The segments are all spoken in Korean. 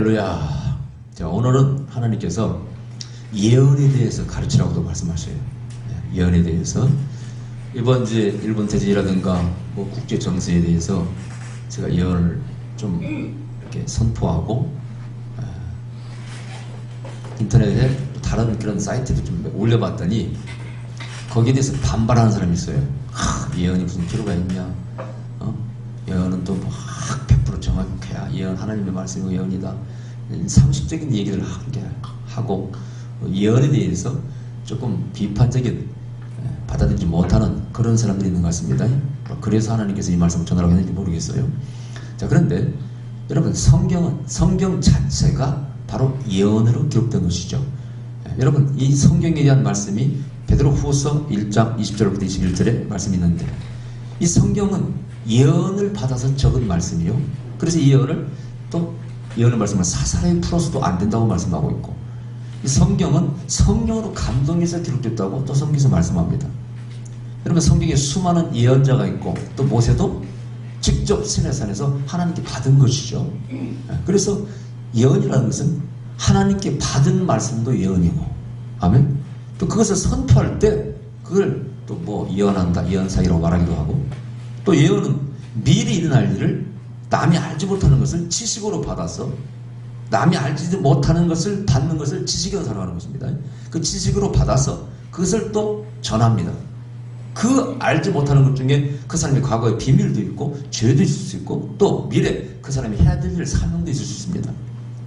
할렐루야. 자, 오늘은 하나님께서 예언에 대해서 가르치라고도 말씀하셔요. 예언에 대해서. 이번 이제 일본 대전이라든가 뭐 국제 정세에 대해서 제가 예언을 좀 이렇게 선포하고, 인터넷에 다른 그런 사이트도 좀 올려봤더니 거기에 대해서 반발하는 사람이 있어요. 예언이 무슨 필요가 있냐? 예언은 또 막 100% 정확해야 예언 하나님의 말씀이 예언이다. 상식적인 얘기를 하고 예언에 대해서 조금 비판적인 받아들이지 못하는 그런 사람들이 있는 것 같습니다. 그래서 하나님께서 이 말씀을 전하라고 했는지 모르겠어요. 자, 그런데 여러분, 성경 자체가 바로 예언으로 기록된 것이죠. 여러분, 이 성경에 대한 말씀이 베드로후서 1장 20절부터 21절에 말씀이 있는데, 이 성경은 예언을 받아서 적은 말씀이요, 그래서 이 예언을 또 예언의 말씀을 사사하게 풀어서도 안 된다고 말씀하고 있고, 이 성경은 성령으로 감동해서 기록됐다고 또 성경에서 말씀합니다. 여러분, 성경에 수많은 예언자가 있고 또 모세도 직접 시내산에서 하나님께 받은 것이죠. 그래서 예언이라는 것은 하나님께 받은 말씀도 예언이고, 아멘. 또 그것을 선포할 때 그걸 또 뭐 예언한다, 예언사이라고 말하기도 하고, 또 예언은 미리 일어날 일을 남이 알지 못하는 것을 지식으로 받아서 남이 알지 못하는 것을 받는 것을 지식으로 살아가는 것입니다. 그 지식으로 받아서 그것을 또 전합니다. 그 알지 못하는 것 중에 그 사람의 과거의 비밀도 있고 죄도 있을 수 있고 또 미래 그 사람이 해야 될 일 사명도 있을 수 있습니다.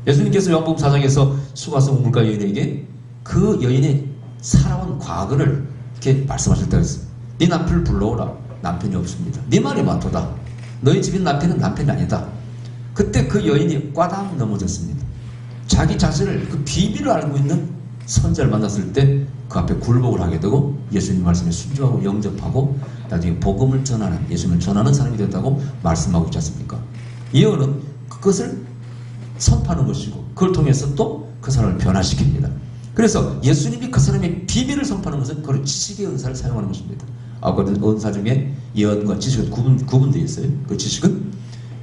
예수님께서 요한복음 4장에서 수가성 우물가 여인에게 그 여인이 살아온 과거를 이렇게 말씀하실 때가 있어요. 네 남편을 불러오라. 남편이 없습니다. 네 말이 맞도다. 너희 집인 남편은 남편이 아니다. 그때 그 여인이 꽈당 넘어졌습니다. 자기 자신을, 그 비밀을 알고 있는 선자를 만났을 때 그 앞에 굴복을 하게 되고 예수님 말씀에 순종하고 영접하고 나중에 복음을 전하는, 예수님을 전하는 사람이 됐다고 말씀하고 있지 않습니까? 예언은 그것을 선포하는 것이고 그걸 통해서 또 그 사람을 변화시킵니다. 그래서 예수님이 그 사람의 비밀을 선포하는 것은 그걸 지식의 은사를 사용하는 것입니다. 아까 은사 중에 예언과 지식은 구분되어 있어요. 그 지식은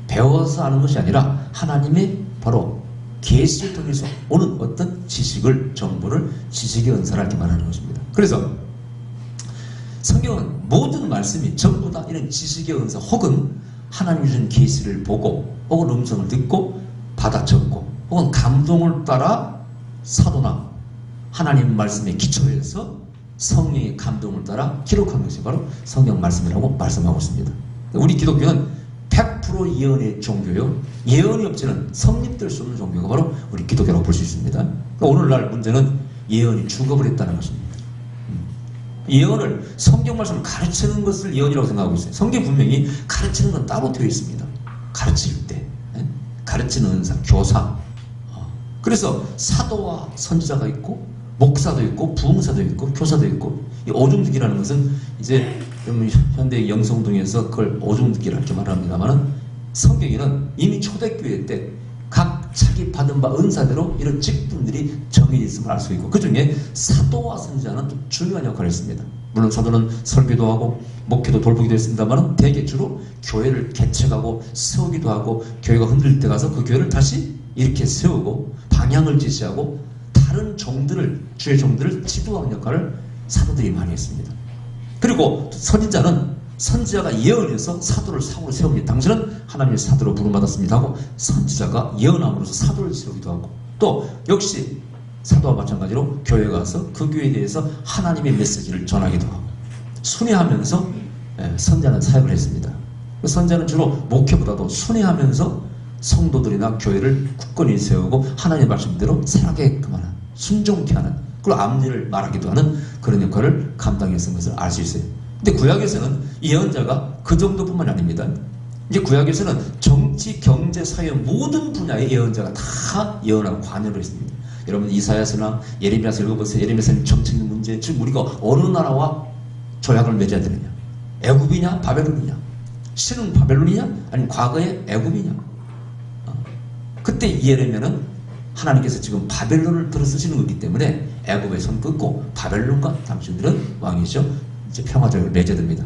배워서 아는 것이 아니라 하나님의 바로 계시를 통해서 오는 어떤 지식을, 정보를 지식의 은사라 이렇게 말하는 것입니다. 그래서 성경은 모든 말씀이 전부 다 이런 지식의 은사 혹은 하나님이 주신 계시를 보고 혹은 음성을 듣고 받아 적고 혹은 감동을 따라 사도나 하나님 말씀에 기초해서 성령의 감동을 따라 기록한 것이 바로 성경 말씀이라고 말씀하고 있습니다. 우리 기독교는 100% 예언의 종교요, 예언이 없이는 성립될 수 없는 종교가 바로 우리 기독교라고 볼 수 있습니다. 그러니까 오늘날 문제는 예언이 죽어버렸다는 것입니다. 예언을, 성경 말씀을 가르치는 것을 예언이라고 생각하고 있어요. 성경 분명히 가르치는 건 따로 되어 있습니다. 가르칠 때 가르치는 은사, 교사. 그래서 사도와 선지자가 있고 목사도 있고 부흥사도 있고 교사도 있고, 이 오중듣기라는 것은 이제 현대 영성동에서 그걸 오중듣기를 이렇게 말합니다만은, 성경에는 이미 초대교회 때 각 자기 받은 바 은사대로 이런 직분들이 정해져 있음을 알 수 있고, 그 중에 사도와 선지자는 또 중요한 역할을 했습니다. 물론 사도는 설교도 하고 목회도 돌보기도 했습니다만은 대개 주로 교회를 개척하고 세우기도 하고, 교회가 흔들릴 때 가서 그 교회를 다시 이렇게 세우고 방향을 제시하고 다른 종들을, 주의 종들을 지도하는 역할을 사도들이 많이 했습니다. 그리고 선지자가 예언해서 사도를 사고로 세웁니다. 당신은 하나님의 사도로 부름받았습니다 하고, 선지자가 예언함으로써 사도를 세우기도 하고, 또 역시 사도와 마찬가지로 교회에 가서 그 교회에 대해서 하나님의 메시지를 전하기도 하고, 순회하면서 선지자는 사역을 했습니다. 선지자는 주로 목회보다도 순회하면서 성도들이나 교회를 굳건히 세우고 하나님의 말씀대로 살아가게끔 하는, 순종케 하는, 그리고 앞일을 말하기도 하는 그런 역할을 감당했던 것을 알 수 있어요. 근데 구약에서는 예언자가 그 정도뿐만 아닙니다. 이제 구약에서는 정치, 경제, 사회 모든 분야의 예언자가 다 예언하고 관여를 했습니다. 여러분 이사야서나 예레미야서 읽어보세요. 예레미야서는 정치적 문제, 지금 우리가 어느 나라와 조약을 맺어야 되느냐? 애굽이냐 바벨론이냐? 신은 바벨론이냐? 아니면 과거의 애굽이냐? 그때 예레미야는 하나님께서 지금 바벨론을 들어 쓰시는 거기 때문에 애굽의 손 끊고 바벨론과 당신들은 왕이죠, 이제 평화적으로 맺어야 됩니다.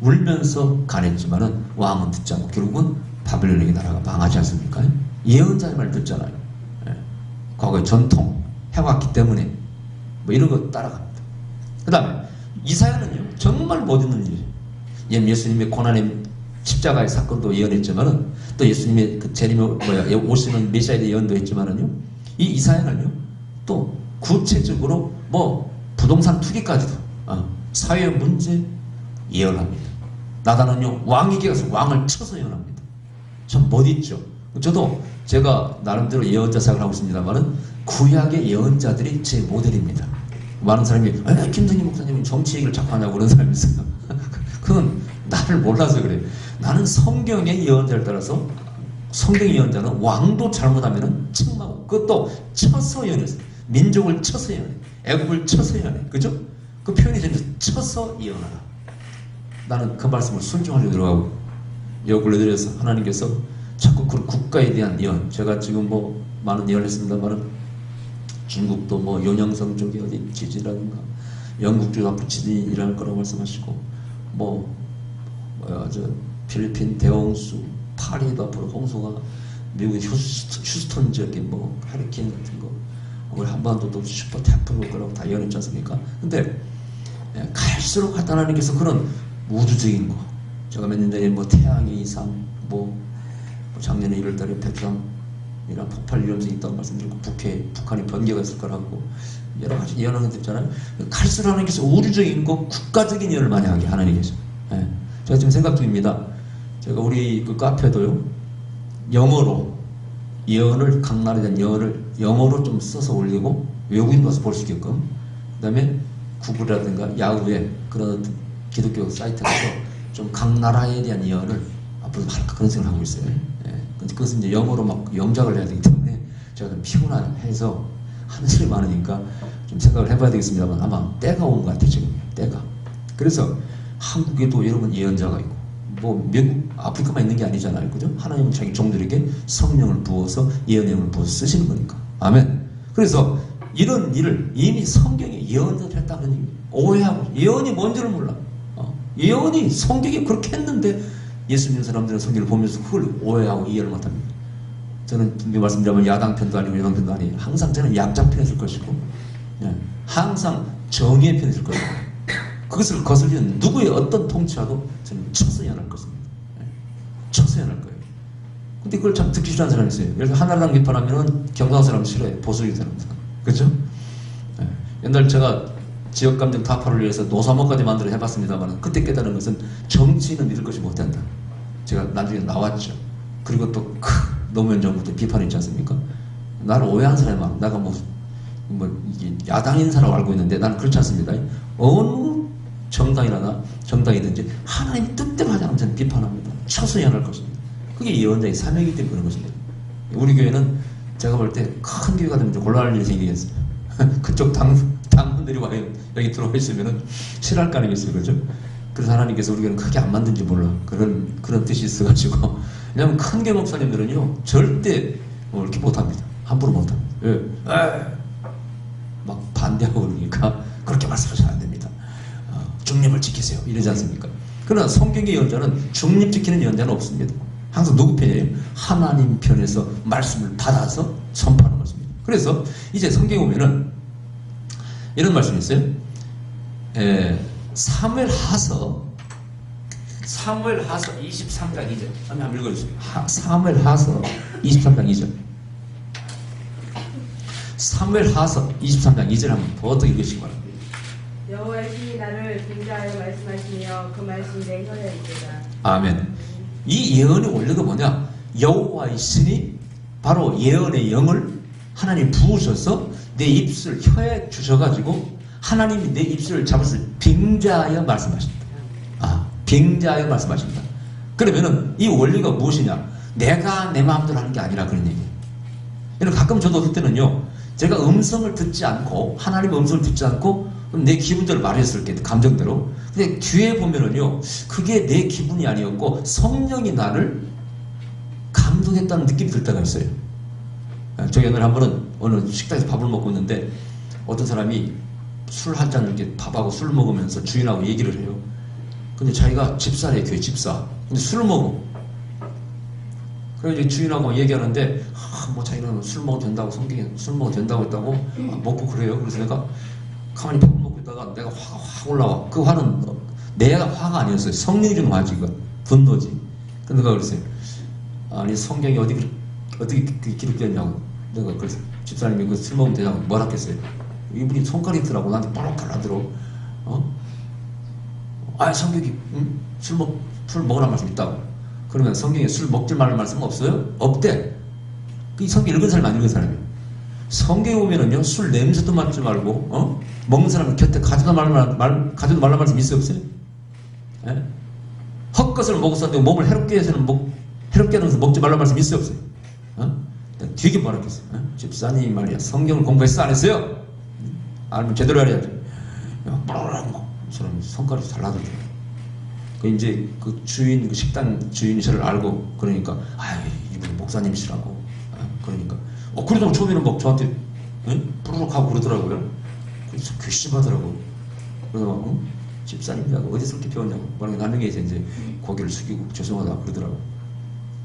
울면서 가냈지만은 왕은 듣지 않고 결국은 바벨론의 나라가 망하지 않습니까? 예언자의 말 듣잖아요. 예. 과거의 전통 해왔기 때문에 뭐 이런 거 따라갑니다. 그 다음에 이사야는요 정말 못 있는 일이에요. 예수님의 고난의 십자가의 사건도 예언했지만은 또 예수님의 그 재림의 오시는 메시아의 예언도 했지만은요 이 이사야는요 또 구체적으로 뭐 부동산 투기까지도 사회 문제 예언합니다. 나단은요 왕에게 가서 왕을 쳐서 예언합니다. 참 멋있죠. 저도 제가 나름대로 예언자 생각을 하고 있습니다만은 구약의 예언자들이 제 모델입니다. 많은 사람이 김성희 목사님은 정치 얘기를 자꾸 하냐고 그런 사람이 있어요. 그건 나를 몰라서 그래요. 나는 성경의 예언자를 따라서 성경의 예언자는 왕도 잘못하면 책망하고 그것도 쳐서 예언했어요. 민족을 쳐서 예언해. 애국을 쳐서 예언해. 그죠? 그 표현이 전부 쳐서 예언하라. 나는 그 말씀을 순종하려고 들어가고 역을 내려서 하나님께서 자꾸 그 국가에 대한 예언, 제가 지금 뭐 많은 예언을 했습니다만은 중국도 뭐 요녕성 쪽에 어디 지진이라든가 영국 쪽에 앞으로 지진이 일어날 거라고 말씀하시고 저 필리핀 대홍수, 파리도 앞으로 홍수가 미국의 휴스턴 지역에 뭐 하리케인 같은 거 우리 한반도도 슈퍼 태풍 올 거라고 다 예언했지 않습니까? 근데 갈수록 하나님께서 그런 우주적인 거 제가 몇 년 전에 뭐 태양의 이상 뭐 작년에 1월달에 베트남이랑 폭발 위험성이 있다고 말씀드리고 북한이 번개가 있을 거라고 여러 가지 예언하는 것들 있잖아요. 갈수록 하나님께서 우주적인 거 국가적인 예언을 많이 하게 하나님께서 제가 지금 생각 중입니다. 제가 우리 그 카페도요 영어로 예언을 각 나라에 대한 예언을 영어로 좀 써서 올리고 외국인도 와서 볼 수 있게끔 그 다음에 구글이라든가 야후에 그런 기독교 사이트에서 좀 각 나라에 대한 예언을 앞으로 할까 그런 생각을 하고 있어요. 근데 그것은 이제 영어로 막 영작을 해야 되기 때문에 제가 좀 피곤해서 하는 일이 많으니까 좀 생각을 해봐야 되겠습니다만 아마 때가 온 것 같아요. 지금 때가. 그래서 한국에도 여러분 예언자가 있고 뭐 미국 아프리카만 있는 게 아니잖아요. 그죠? 하나님은 자기 종들에게 성령을 부어서 예언의 영을 부어서 쓰시는 거니까. 아멘. 그래서 이런 일을 이미 성경에 예언을 했다는 얘기예요. 오해하고 예언이 뭔지를 몰라. 예언이 성경에 그렇게 했는데 예수 믿는 사람들은 성경을 보면서 그걸 오해하고 이해를 못합니다. 저는 분명히 말씀드리면 야당 편도 아니고 여당 편도 아니에요. 항상 저는 약자 편에 설 것이고 항상 정의의 편에 설 것이고 그것을 거슬리는 누구의 어떤 통치와도 저는 쳐서 예언할 것입니다. 쳐서 예언할 거예요. 근데 그걸 참 듣기 싫어하는 사람이 있어요. 예를 들어 한나라당 비판하면 경상도 사람 싫어해요. 보수적인 사람들. 그렇죠? 옛날 제가 지역감정 타파를 위해서 노사모까지 만들어 해봤습니다만 그때 깨달은 것은 정치인은 믿을 것이 못된다. 제가 나중에 나왔죠. 그리고 또 노무현 정부 때 비판했지 않습니까? 나를 오해한 사람이 많아. 내가 이게 야당인 사람을 알고 있는데 나는 그렇지 않습니다. 어느 정당이든지 하나님 뜻대로 하지 않으면 저는 비판합니다. 쳐서 예언할 것입니다. 그게 예언자의 사명이기 때문에 그런 것입니다. 우리 교회는 제가 볼 때 큰 교회가 되면 좀 곤란할 일이 생기겠어요. 그쪽 당분들이 와요. 여기 들어와 있으면은 싫어할 가능성이 있어요. 그죠? 그래서 하나님께서 우리 교회는 크게 안 만든지 몰라. 그런 뜻이 있어가지고. 왜냐면 큰 교회 목사님들은요, 절대 이렇게 못합니다. 함부로 못합니다. 예. 막 반대하고 그러니까 그렇게 말씀하시면 안 됩니다. 중립을 지키세요. 이러지 않습니까? 그러나 성경의 예언자는 중립 지키는 예언자는 없습니다. 항상 누구 편이에요? 하나님 편에서 말씀을 받아서 선포하는 것입니다. 그래서 이제 성경에 보면은 이런 말씀이 있어요. 사무엘하서 23장 2절 한번 읽어주세요. 사무엘하서 23장 2절 사무엘하서 23장 2절 한번 버터 읽으시기 바랍니다. 여호와의 신이 나를 빙자하여 말씀하시며 그 말씀이 내 혀에 있도다. 아멘. 이 예언의 원리가 뭐냐? 여호와의 신이 바로 예언의 영을 하나님 부으셔서 내 입술 혀에 주셔가지고 하나님이 내 입술을 잡았을 때 빙자하여 말씀하십니다. 빙자하여 말씀하십니다. 그러면은 이 원리가 무엇이냐? 내가 내 마음대로 하는 게 아니라 그런 얘기예요. 여러분 가끔 저도 어떨 때는요, 제가 음성을 듣지 않고 하나님의 음성을 듣지 않고 내 기분대로 말했을 때 감정대로. 근데 뒤에 보면은요, 그게 내 기분이 아니었고 성령이 나를 감동했다는 느낌이 들 때가 있어요. 저희 옛날에 한 번은 어느 식당에서 밥을 먹고 있는데 어떤 사람이 술 한 잔 이렇게 밥하고 술 먹으면서 주인하고 얘기를 해요. 근데 자기가 집사래요. 교회 집사. 근데 술을 먹어. 그래서 이제 주인하고 얘기하는데, 뭐 자기는 술 먹어도 된다고, 성경에 술 먹어도 된다고 했다고, 먹고 그래요. 그래서 내가 가만히 밥 먹고 있다가 내가 화가 확 올라와. 그 화는 내가 화가 아니었어요. 성령이 준 화지, 이거. 분노지. 근데 내가 그랬어요. 아니, 성경이 어떻게 기록되었냐고. 내가 그래서 집사님이 그 술 먹으면 되냐고 뭐라 했어요. 이분이 손가락이 있더라고. 나한테 뽀록 갈라들어. 성경이, 술 먹으라는 말씀 있다고. 그러면 성경에 술 먹지 말라는 말씀 없어요? 없대. 그 성경 읽은 사람이 안 읽은 사람이에요. 성경에 보면은요, 술 냄새도 맡지 말고, 먹는 사람 곁에 가져도 말라는 말씀 있어요, 없어요? 예? 헛것을 먹었었는데 몸을 해롭게 해서는 해롭게 하면서 먹지 말라는 말씀 있어요, 없어요? 되게 뭐라 했어요. 집사님 말이야, 성경을 공부했어, 안 했어요? 알면 제대로 해야지. 사람 손가락이 달라들더라고요. 그 이제 그 주인, 그 식당 주인이 저를 알고 그러니까 이분 목사님이시라고. 그러니까 그래도 처음에는 막 저한테 부르륵 하고 그러더라고요. 그래서 괘씸하더라고요. 그래서 집사님이라고 어디서 그렇게 배웠냐고. 나중에 이제 고개를 숙이고 죄송하다 그러더라고요.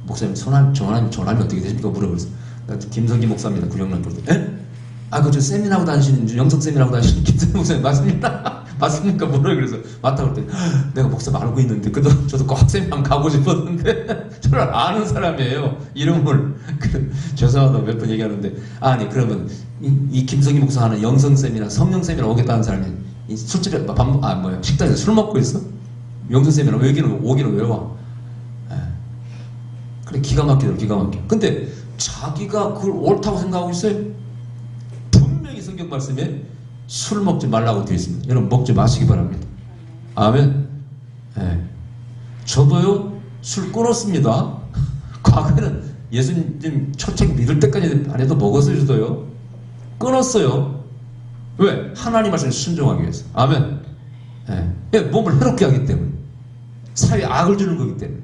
목사님 전함이 어떻게 되십니까? 물어보면서 나 김성기 목사입니다. 구령난 그러더니 저 세미나하고 다니시는 영성 세미나하고 다니시는 김성기 목사님 맞습니다. 맞습니까? 뭐라 그래서 맞다고 그랬더니 내가 목사 알고 있는데 저도 꼭 세미나 가고 싶었는데 저를 아는 사람이에요. 이름을 죄송하다고 몇 번 얘기하는데 아니 그러면 이 김성기 목사 하는 영성 세미나 성령 세미나 오겠다는 사람이 이 술집에 식당에서 술 먹고 있어? 영성 세미나 오기는 왜 와? 그래 기가 막히더라고. 기가 막혀. 근데 자기가 그걸 옳다고 생각하고 있어요. 분명히 성경 말씀에 술 먹지 말라고 되어 있습니다. 여러분 먹지 마시기 바랍니다. 아멘. 저도요 술 끊었습니다. 과거에는 예수님 초청 믿을 때까지 안 해도 먹었어요. 저도요 끊었어요. 왜? 하나님 말씀에 순종하기 위해서. 아멘. 몸을 해롭게 하기 때문에, 사회에 악을 주는 거기 때문에,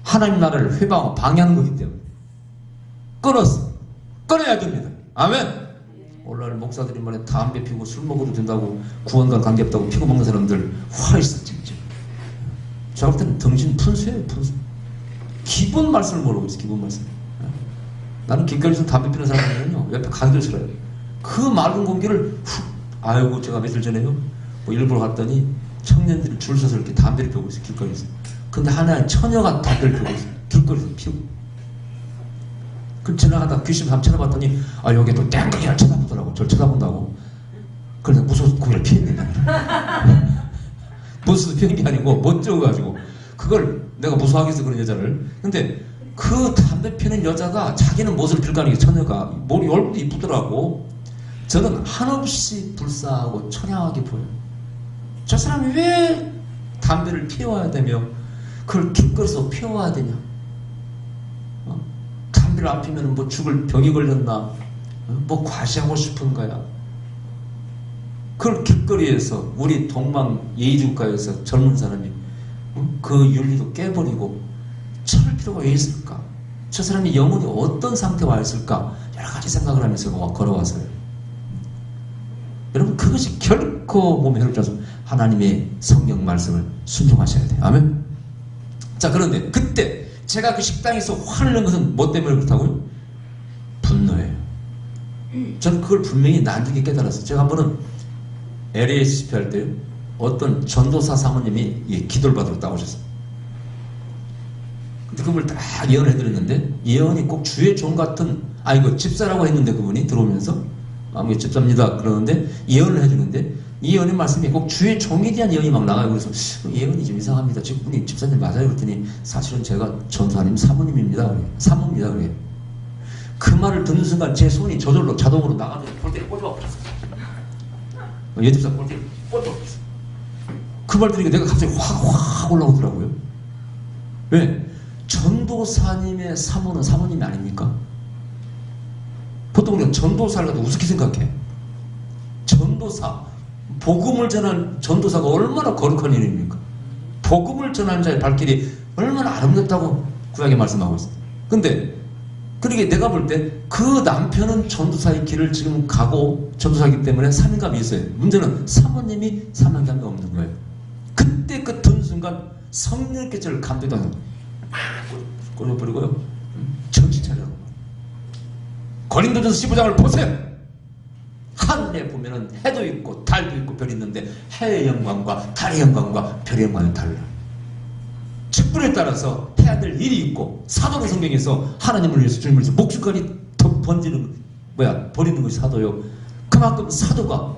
하나님 나라를 회방하고 방해하는 거기 때문에 끊었어. 끊어야 됩니다. 아멘. 오늘날 목사들이 말해 담배 피우고 술 먹어도 된다고, 구원과 관계없다고 피고 먹는 사람들 화 있어 진짜. 제가 볼 때는 등신 푼수예요. 푼수. 기본 말씀을 모르고 있어. 기본 말씀. 나는 길거리에서 담배 피우는 사람들은요 옆에 가기도 싫어요. 그 맑은 공기를 제가 며칠 전에요 일부러 갔더니 청년들이 줄 서서 이렇게 담배를 피우고 있어요. 길거리에서. 근데 하나의 처녀가 담배를 피우고 있어요. 길거리에서 피우고. 그 지나가다 귀신 한번 쳐다봤더니 여기 또 땡땡이를 쳐다보더라고. 저를 쳐다본다고. 그래서 무서워서 고개를 피했는데 무서워서 피한 게 아니고 멋져가지고 그걸 내가 무서워하기 위해서 그런 여자를. 근데 그 담배 피는 여자가 자기는 못을 필 거 아니에요. 처녀가 머리 얼굴도 이쁘더라고. 저는 한없이 불쌍하고 처량하게 보여요. 저 사람이 왜 담배를 피워야 되며 그걸 길거리에서 피워야 되냐. 담배를 안 피면 뭐 죽을 병이 걸렸나, 뭐 과시하고 싶은 거야. 그걸 길거리에서 우리 동방 예의주가에서 젊은 사람이 그 윤리도 깨버리고 참을 필요가 왜 있을까? 저 사람이 영혼이 어떤 상태에 와 있을까? 여러 가지 생각을 하면서 걸어왔어요. 여러분 그것이 결코 몸에 해롭지 않습니다. 하나님의 성경 말씀을 순종하셔야 돼요. 아멘. 자, 그런데 그때 제가 그 식당에서 화를 낸 것은 뭐 때문에 그렇다고요? 분노예요. 저는 그걸 분명히 나중에 깨달았어요. 제가 한 번은 LA 집회할 때요, 어떤 전도사 사모님이 기도를 받으러 따오셨어요. 근데 그걸 딱 예언을 해드렸는데, 예언이 꼭 주의 종 같은, 이거 집사라고 했는데 그분이 들어오면서 집사입니다 그러는데 예언을 해주는데, 이 예언의 말씀이 꼭 주의 종에 대한 예언이 막 나가요. 그래서 예언이 좀 이상합니다. 지금 분이 집사님 맞아요? 그랬더니 사실은 제가 전도사님 사모님입니다. 그래요. 사모입니다. 그래요. 그 말을 듣는 순간 제 손이 저절로 자동으로 나가서 볼때를 꽂아버렸어요. 예집사 볼때를 꽂아버렸어요. 그 말 들으니까 내가 갑자기 확 올라오더라고요. 왜? 전도사님의 사모는 사모님이 아닙니까? 보통 우리가 전도사를 갖다 우습게 생각해. 전도사, 복음을 전한 전도사가 얼마나 거룩한 일입니까? 복음을 전하는 자의 발길이 얼마나 아름답다고 구약에 말씀하고 있어요. 근데 그러게 내가 볼 때 그 남편은 전도사의 길을 지금 가고 전도사이기 때문에 사명감이 있어요. 문제는 사모님이 사명감이 없는 거예요. 그때 그 듣는 순간 성령께서 저를 감동하는, 꺼내버리고요, 고린도전서 15장을 보세요. 하늘에 보면은 해도 있고 달도 있고 별이 있는데 해의 영광과 달의 영광과 별의 영광이 달라. 직분에 따라서 해야 될 일이 있고, 사도로 성경에서 하나님을 위해서 주님을 위해서 목숨까지 더 버리는 것이 사도요. 그만큼 사도가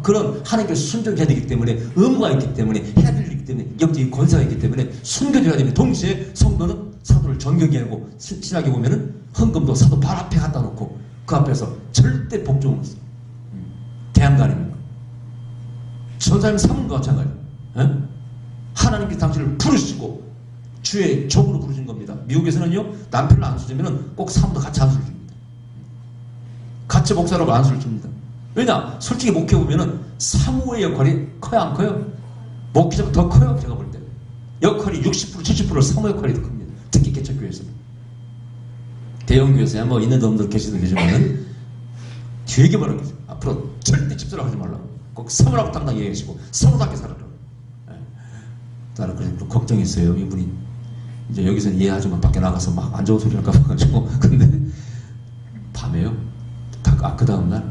그런 하나님께 순종해야 되기 때문에, 의무가 있기 때문에, 해야 될 일이기 때문에, 영적인 권세가 있기 때문에 숨겨줘야 되는, 동시에 성도는 사도를 존경해야 하고, 신학에 보면은 헌금도 사도 발 앞에 갖다 놓고 그 앞에서 절대 복종을 했어. 대항가 아닙니까? 전사님 삼은과 마찬가지예요. 하나님께서 당신을 부르시고 주의 종으로 부르신 겁니다. 미국에서는요, 남편을 안수주면은 꼭 사모도 같이 안수를 줍니다. 같이 목사라고 안수를 줍니다. 왜냐? 솔직히 목회보면은 사모의 역할이 커요, 안 커요? 목회자보다 더 커요, 제가 볼 때. 역할이 60%, 70% 사모 역할이 더 큽니다. 특히 개척교회에서. 대형교회에서야 뭐 있는 놈들 계시도 계시면은 되게 뭐라겠어요. 앞으로 절대 집사라고 하지 말라고. 꼭 사모라고 당당히 얘기하시고, 사모답게 살아라. 나는 그래서 좀 걱정했어요. 이분이 이제 여기서 이해하지만 밖에 나가서 막 안 좋은 소리 할까 봐가지고. 근데 밤에요. 그 다음날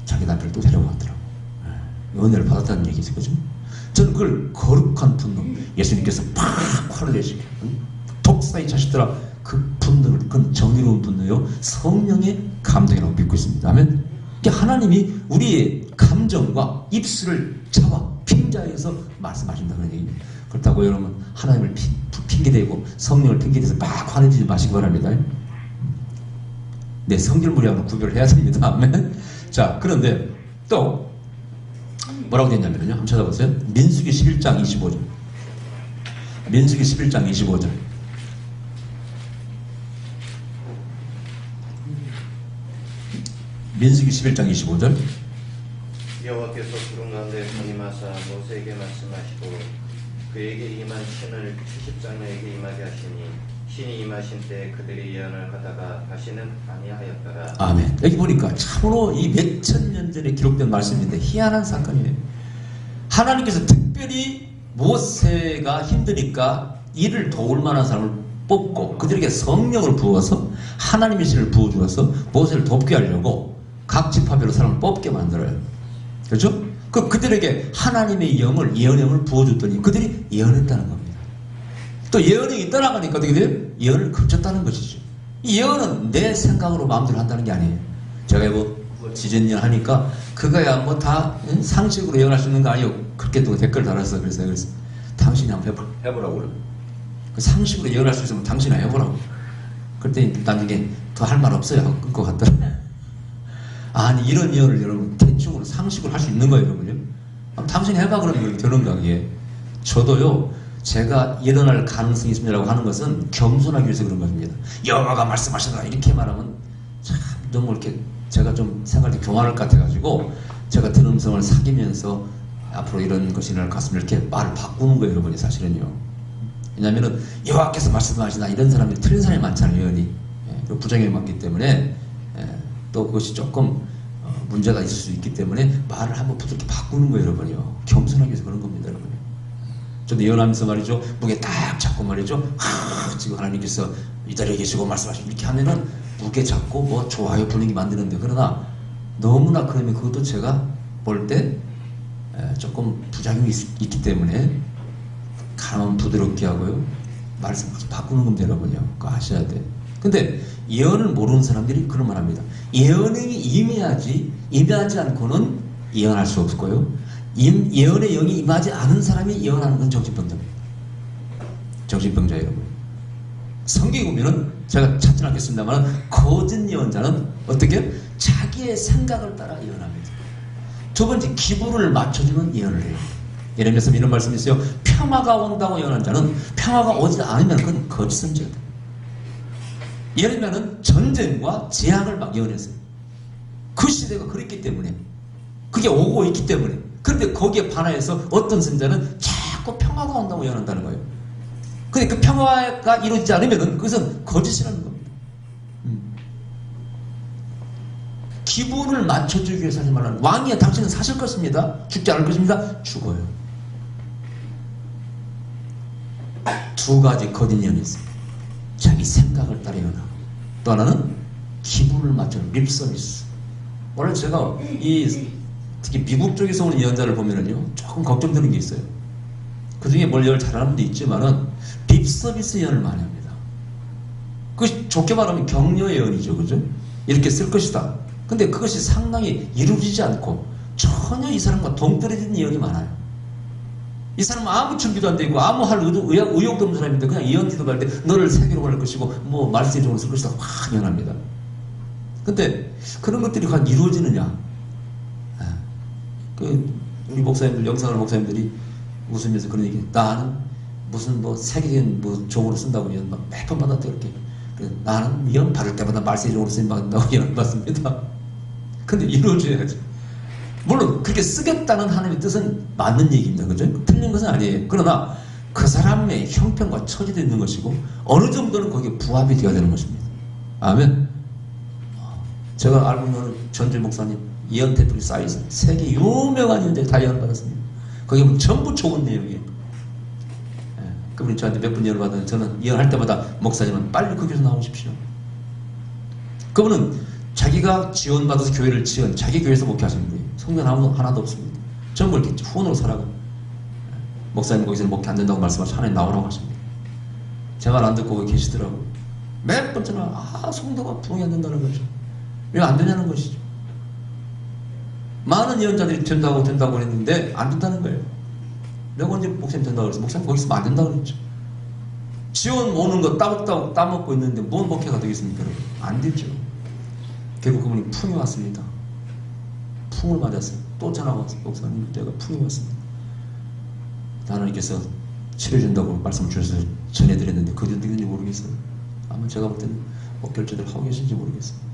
자기 남편을 또 데려가더라고. 은혜를 받았다는 얘기지, 그죠? 저는 그걸 거룩한 분노, 예수님께서 팍 화를 내시고 독사의 자식들아, 그 분노를, 그 정의로운 분노요, 성령의 감동이라고 믿고 있습니다. 아멘. 하나님이 우리의 감정과 입술을 잡아 핑자해서 말씀하신다는 얘기입니다. 그렇다고 여러분 하나님을 핑계대고 성령을 핑계대서 막 화내지 마시기 바랍니다. 네, 성질무리하고는 구별을 해야 됩니다. 아멘. 자, 그런데 또 뭐라고 되냐면요, 한번 찾아보세요. 민수기 11장 25절. 민수기 11장 25절. 민수기 11장 25절. 여호와께서 구름 가운데 강림하사 모세에게 말씀하시고 그에게 임한 신을 70장로에게 임하게 하시니 신이 임하신 때 그들이 예언을 하다가 다시는 아니하였더라. 아멘. 여기 보니까 참으로 이 몇천 년 전에 기록된 말씀인데 희한한 사건이에요. 하나님께서 특별히 모세가 힘드니까 이를 도울 만한 사람을 뽑고 그들에게 성령을 부어서 하나님의 신을 부어주어서 모세를 돕게 하려고 각 지파별로 사람을 뽑게 만들어요. 그렇죠? 그들에게 하나님의 영을, 예언의 영을 부어줬더니 그들이 예언했다는 겁니다. 또 예언이 떠나가니까 어떻게 돼요? 예언을 그쳤다는 것이죠. 이 예언은 내 생각으로 마음대로 한다는 게 아니에요. 제가 뭐 지전년 하니까 그거야 뭐 다 상식으로 예언할 수 있는 거 아니에요. 그렇게 또 댓글 달았어. 그래서 당신이 한번 해보라고 그래요. 그 상식으로 예언할 수 있으면 당신이 해보라고. 그때 나중에 더 할 말 없어요 하고 끊고 갔더라. 아니 이런 예언을 여러분 대충으로 상식으로 할 수 있는 거예요, 여러분요. 당신이 해봐 그러면 되는가 그게. 저도요, 제가 일어날 가능성이 있습니다라고 하는 것은 겸손하기 위해서 그런 겁니다. 여호와가 말씀하시더라 이렇게 말하면 참 너무 이렇게 제가 좀 생각할 때 교만할 것 같아가지고 제가 든 음성을 사귀면서 앞으로 이런 것이 일어날 것 같으면 이렇게 말을 바꾸는 거예요, 여러분이. 사실은요. 왜냐면은 여호와께서 말씀하시나 이런 사람들이 틀린 사람이 많잖아요, 예언이. 부정이 많기 때문에 또 그것이 조금 문제가 있을 수 있기 때문에 말을 한번 부드럽게 바꾸는 거예요, 여러분요. 겸손하기 위해서 그런 겁니다, 여러분. 저도 예언하면서 말이죠, 무게 딱 잡고 말이죠, 지금 하나님께서 이 자리에 계시고 말씀하시고 이렇게 하면은 무게 잡고 뭐 좋아요 분위기 만드는데, 그러나 너무나 그러면 그것도 제가 볼 때 조금 부작용이 있기 때문에 가만 부드럽게 하고요, 말씀 바꾸는 겁니다, 여러분요. 그거 아셔야 돼. 근데 예언을 모르는 사람들이 그런 말 합니다. 예언이 임하지 않고는 예언할 수 없고요. 예언의 영이 임하지 않은 사람이 예언하는 건 정신병자입니다. 정신병자예요, 여러분. 성경에 보면은 제가 찾진 않겠습니다만 거짓 예언자는 어떻게? 자기의 생각을 따라 예언합니다. 두 번째, 기분을 맞춰주는 예언을 해요. 예레미야서 이런 말씀이 있어요. 평화가 온다고 예언한 자는 평화가 오지 않으면 그건 거짓 선지자다. 예레미야는 전쟁과 재앙을 막 예언했어요. 그 시대가 그랬기 때문에, 그게 오고 있기 때문에. 그런데 거기에 반하여서 어떤 선자는 자꾸 평화가 온다고 예언한다는 거예요. 근데 그 평화가 이루어지지 않으면 그것은 거짓이라는 겁니다. 기분을 맞춰주기 위해서 하지 말라는. 왕이야 당신은 사실 것입니다. 죽지 않을 것입니다. 죽어요. 두 가지 거짓 예언이 있어요. 자기 생각을 따라 예언하고, 또 하나는 기분을 맞추는 립 서비스. 원래 제가 특히 미국 쪽에서 오는 예언자를 보면은요, 조금 걱정되는 게 있어요. 그 중에 뭘 예언을 잘하는 분도 있지만은 립 서비스 예언을 많이 합니다. 그것이 좋게 말하면 격려 예언이죠, 그죠? 이렇게 쓸 것이다. 근데 그것이 상당히 이루어지지 않고 전혀 이 사람과 동떨어진 예언이 많아요. 이 사람은 아무 준비도 안 돼 있고 아무 할 의욕도 없는 사람인데 그냥 예언 기도할 때 너를 세계로 보낼 것이고 뭐 말세종으로 쓸 것이다 확 예언합니다. 근데 그런 것들이 과연 이루어지느냐? 우리 목사님들, 영상을 목사님들이 웃으면서 그런 얘기, 나는 무슨 뭐 세계적인 뭐 종으로 쓴다고 예언 막 매번 받았다 이렇게. 나는 예언 받을 때마다 말세종으로 쓰임 받는다고 예언 받습니다. 근데 이루어져야지. 물론 그렇게 쓰겠다는 하나님의 뜻은 맞는 얘기입니다. 그죠? 틀린 것은 아니에요. 그러나 그 사람의 형편과 처지도 있는 것이고 어느 정도는 거기에 부합이 되어야 되는 것입니다. 아멘. 제가 알고 있는 전주 목사님 예언 테이프를 쌓여있어요. 세계 유명한 예언자들이 다 예언을 받았습니다. 거기 보면 전부 좋은 내용이에요. 그분이 저한테 몇 번 예언을 받았는데 저는 예언할 때마다 목사님은 빨리 거기서 나오십시오. 그분은 자기가 지원받아서 교회를 지은 자기 교회에서 목회하시는 거예요. 성경 하나도 없습니다. 전부 이렇게 후원으로 살아가. 목사님 거기서 목회 안 된다고 말씀하시고 하나님 나오라고 하십니다. 제 말 안 듣고 거기 계시더라고요. 몇 번째나 성도가 부흥이 안 된다는 거죠. 왜 안 되냐는 것이죠. 많은 예언자들이 된다고 했는데 안 된다는 거예요. 내가 언제 목사님 된다고 그랬어? 목사님 거기 있으면 안 된다고 그랬죠. 지원 오는 거 따먹다고 따먹고 있는데 뭔 목회가 되겠습니까? 여러분? 안 되죠. 결국 그분이 풍이 왔습니다. 풍을 맞았어요. 또 전화가 왔어요. 목사님 내가 풍이 왔습니다. 하나님께서 치료해준다고 말씀을 주셔서 전해드렸는데 그게 누군지 모르겠어요. 아마 제가 볼 때는 뭐 결제를 하고 계신지 모르겠어요.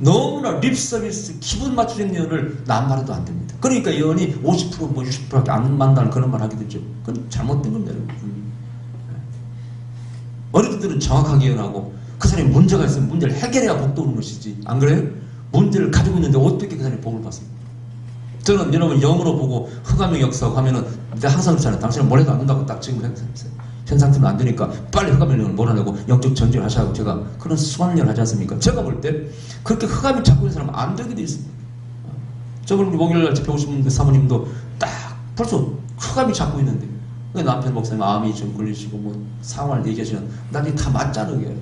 너무나 립서비스 기분 맞추는 예언을 남말해도 안 됩니다. 그러니까 예언이 50% 뭐 60%밖에 안 만다는 그런 말 하게 되죠. 그건 잘못된 겁니다. 어린이들은 정확하게 예언하고 그 사람이 문제가 있으면 문제를 해결해야 복도 오는 것이지. 안 그래요? 문제를 가지고 있는데 어떻게 그 사람이 복을 받습니까? 저는 여러분 영으로 보고 흑암의 역사하고 하면은 내가 항상 그렇잖아요. 당신은 뭘 해도 안 된다고 딱 지금 현 상태는 안 되니까 빨리 흑암의 영을 몰아내고 영적 전쟁을 하셔야 제가 그런 수완을 하지 않습니까? 제가 볼 때 그렇게 흑암이 잡고 있는 사람은 안 되게 돼 있습니다. 저번 목요일날 집회 오신 그 사모님도 딱 벌써 흑암이 잡고 있는데 남편 목사님 암이 좀 걸리시고 뭐 상황을 얘기하시면 나중에 다 맞잖아요. 그게.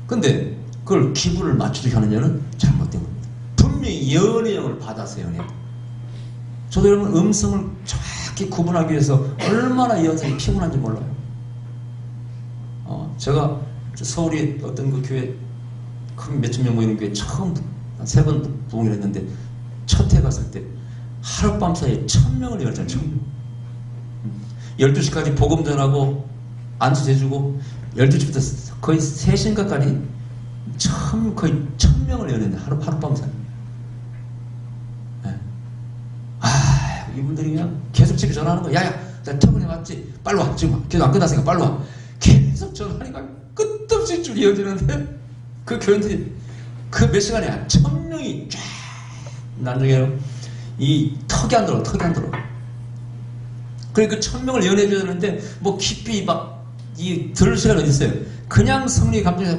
근데 그걸 기분을 맞추게 하는 여는 잘못된 겁니다. 분명히 예언의 영을 받아서 예언해. 저도 여러분 음성을 정확히 구분하기 위해서 얼마나 예언성이 피곤한지 몰라요. 제가 서울에 어떤 그 교회 큰 몇천 명 모이는 교회 처음 한 3번 부흥을 했는데 첫 해 갔을 때 하룻밤 사이에 1000명을 예언했잖아요. 1000명. 12시까지 복음 전하고 안수 해주고 12시부터 거의 3시간까지 거의 1000명을 예언했는데 하룻밤 사이에. 이분들이 그냥 계속 집에 전화하는 거야. 야야, 나 퇴근해 왔지? 빨리 와. 지금 계속 안 끝났으니까 빨리 와. 계속 전화하니까 끝없이 쭉 이어지는데 그 교인들이 그 몇 시간이야. 1000명이 쫙 나중에 이 턱이 안 들어. 그러니까 1000명을 예언해줘야 되는데 뭐 깊이 막 이 들을 시간이 어디 있어요. 그냥 성령의 감정에서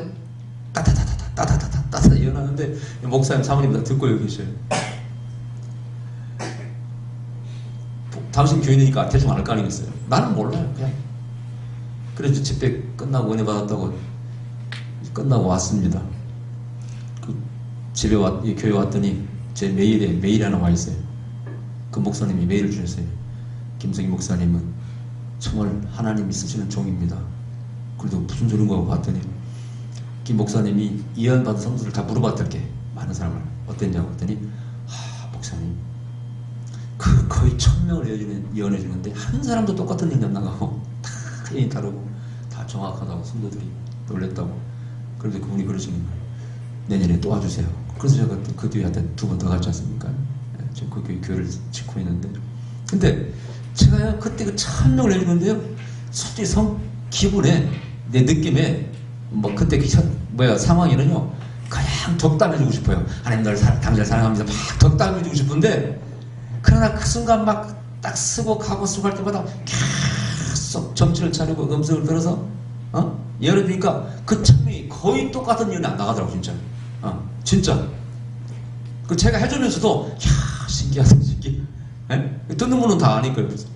따다다다다다다다다 예언하는데 목사님 사모님들 듣고 여기 계셔요. 당신 교인이니까 대충 알 거 아니겠어요? 나는 몰라요. 그냥. 그래서 집회 끝나고 은혜 받았다고 끝나고 왔습니다. 그 집에 교회 왔더니 제 메일에 하나 와 있어요. 그 목사님이 메일을 주셨어요. 김성희 목사님은 정말 하나님이 쓰시는 종입니다. 그래도 무슨 소린가 하고 봤더니 김 목사님이 예언받은 성도들 다 물어봤더니 많은 사람을 어땠냐고 했더니 목사님 거의 1000명을 예언해주는데 한 사람도 똑같은 얘기 안 나가고 다 예언이 다르고 다 정확하다고 성도들이 놀랬다고. 그런데 그분이 그러시는 거예요. 내년에 또 와주세요. 그래서 제가 그 뒤에 하여튼 2번 더 갔지 않습니까? 지금 그 교회를 짓고 있는데 근데 제가 그때 그 1000명을 해주는데요 솔직히 기분에 내 느낌에 뭐 그때 상황에는요 그냥 덕담해주고 싶어요. 하나님 너를 당신을 사랑합니다. 막 덕담해주고 싶은데 그러나 그 순간 막 딱 쓰고 가고 쓰고 할 때마다 계속 정신을 차리고 음성을 들어서 예언해주니까 그 청명이 거의 똑같은 예언이 안 나가더라고 진짜. 진짜. 그 제가 해주면서도 야 신기하다 신기해. 듣는 분은 다 아니까 옆에서.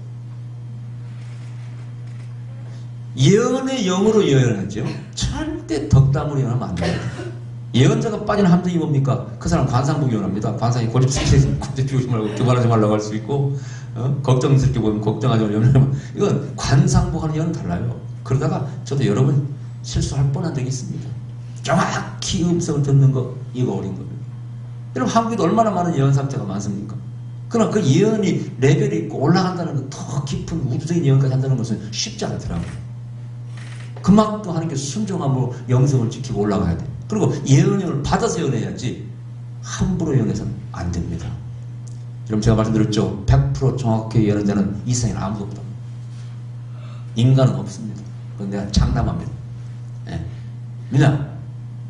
예언의 영으로 예언하죠. 절대 덕담으로 예언하면 안 됩니다. 예언자가 빠지는 함정이 뭡니까? 그 사람 관상보기 예언합니다. 관상이 고집 세게 고집 피우지 말고 교만하지 말라고 할 수 있고, 걱정스럽게 보면 걱정하지 말고 예언하면, 이건 관상보하는 예언은 달라요. 그러다가 저도 여러 번 실수할 뻔한 적이 있습니다. 정확히 음성을 듣는 거 이거 어린 겁니다. 여러분 한국에도 얼마나 많은 예언 상태가 많습니까? 그러나 그 예언이 레벨이 있고 올라간다는 건 더 깊은 우주적인 예언까지 한다는 것은 쉽지 않더라고요. 그만큼 하는 게 순종함으로 영성을 지키고 올라가야 돼. 그리고 예언을 받아서 예언해야지 함부로 예언해서는 안 됩니다. 여러분 제가 말씀드렸죠. 100% 정확하게 예언하는 자는 이 세상에 아무도 없다. 인간은 없습니다. 그건 내가 장담합니다. 왜냐?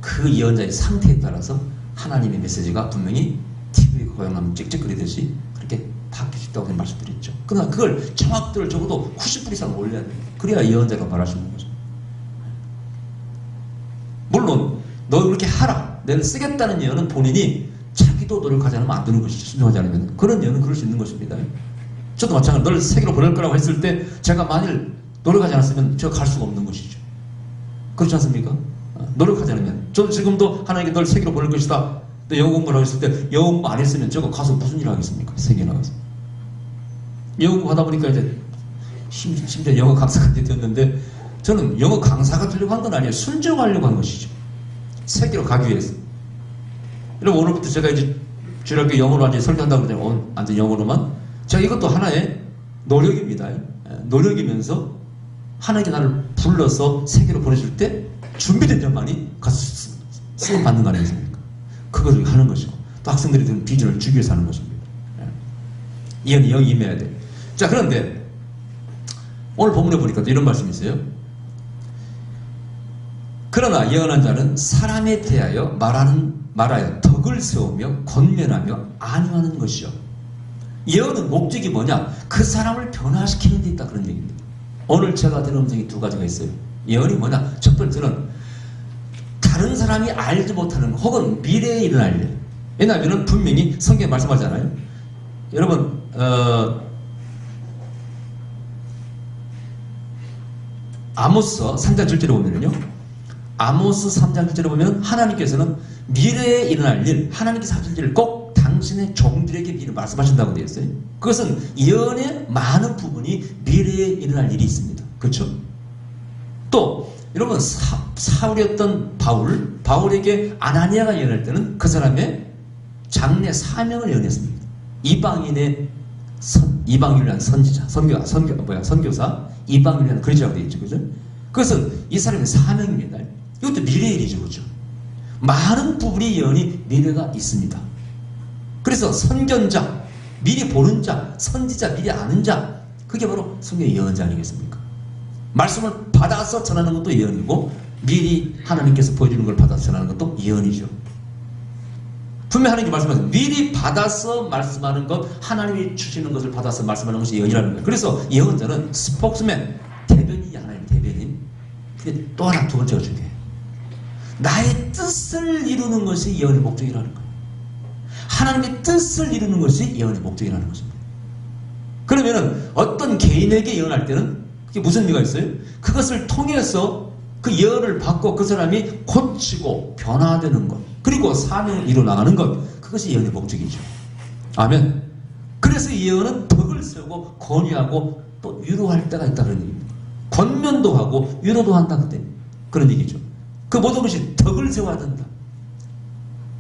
그 예언자의 상태에 따라서 하나님의 메시지가 분명히 TV에 고양나무 찍찍거리듯이 그렇게 바뀔 수 있다고 말씀드렸죠. 그러나 그걸 정확도를 적어도 90% 이상 올려야 돼요. 그래야 예언자가 말할 수 있는 거죠. 물론 너 그렇게 하라, 내가 쓰겠다는 예언은 본인이 자기도 노력하지 않으면 안 되는 것이죠. 순종하지 않으면. 그런 예언은 그럴 수 있는 것입니다. 저도 마찬가지로 널 세계로 보낼 거라고 했을 때 제가 만일 노력하지 않았으면 제가 갈 수가 없는 것이죠. 그렇지 않습니까? 노력하지 않으면. 저도 지금도 하나님께 널 세계로 보낼 것이다. 너 영어 공부를 하고 있을 때 영어 공부 안 했으면 저거 가서 무슨 일을 하겠습니까? 세계에 나가서. 영어 공부하다 보니까 이제 심지어 영어 강사가 되었는데 저는 영어 강사가 되려고 한 건 아니에요. 순종하려고 한 것이죠. 세계로 가기 위해서. 여러분 오늘부터 제가 이제 주일학교 영어로 완전히 설교한다고 그러잖아요. 완전 영어로만. 제가 이것도 하나의 노력입니다. 노력이면서 하나님께 나를 불러서 세계로 보내줄 때 준비된 자만이 가서 쓰임 받는 거 아니겠습니까? 그걸 하는 것이고 또 학생들이 든 비전을 주기 위해서 하는 것입니다. 예언이 영이 임해야 돼. 자 그런데 오늘 본문에 보니까 또 이런 말씀이 있어요. 그러나 예언한 자는 사람에 대하여 말하여 덕을 세우며 권면하며 안위하는 것이요. 예언은 목적이 뭐냐? 그 사람을 변화시키는 데 있다 그런 얘기입니다. 오늘 제가 들은 음성이 두 가지가 있어요. 예언이 뭐냐? 첫 번째는 다른 사람이 알지 못하는 혹은 미래에 일어날 일. 왜냐하면 분명히 성경에 말씀하잖아요. 여러분 아모스 3장 7절에 보면요. 아모스 3장 7절에 보면 하나님께서는 미래에 일어날 일, 하나님께서 하실 일을 꼭 당신의 종들에게 미리 말씀하신다고 되어 있어요. 그것은 예언의 많은 부분이 미래에 일어날 일이 있습니다. 그렇죠? 또 여러분 사울이었던 바울에게 아나니아가 예언할 때는 그 사람의 장래 사명을 예언했습니다. 이방인을 위한 선지자, 선교사, 이방인을 위한 그리스도라고 되어 있죠. 그죠? 그것은 이 사람의 사명입니다. 이것도 미래의 일이죠. 그죠? 많은 부분이 예언이 미래가 있습니다. 그래서 선견자, 미리 보는 자, 선지자, 미리 아는 자, 그게 바로 성경의 예언자 아니겠습니까? 말씀을 받아서 전하는 것도 예언이고 미리 하나님께서 보여주는 걸 받아서 전하는 것도 예언이죠. 분명히 하나님께 말씀하세요. 미리 받아서 말씀하는 것, 하나님이 주시는 것을 받아서 말씀하는 것이 예언이라는 거예요. 그래서 예언자는 스포크스맨, 대변인이 하나님의 대변인. 근데 또 하나 두 번째가 중요해요. 나의 뜻을 이루는 것이 예언의 목적이라는 거예요. 하나님의 뜻을 이루는 것이 예언의 목적이라는 것입니다. 그러면은 어떤 개인에게 예언할 때는 그게 무슨 의미가 있어요? 그것을 통해서 그 예언을 받고 그 사람이 고치고 변화되는 것, 그리고 사명을 이루어나가는 것, 그것이 예언의 목적이죠. 아멘. 그래서 예언은 덕을 세우고 권유하고 또 위로할 때가 있다는 얘기입니다. 권면도 하고 위로도 한다 그런 얘기죠. 그 모든 것이 덕을 세워야 된다.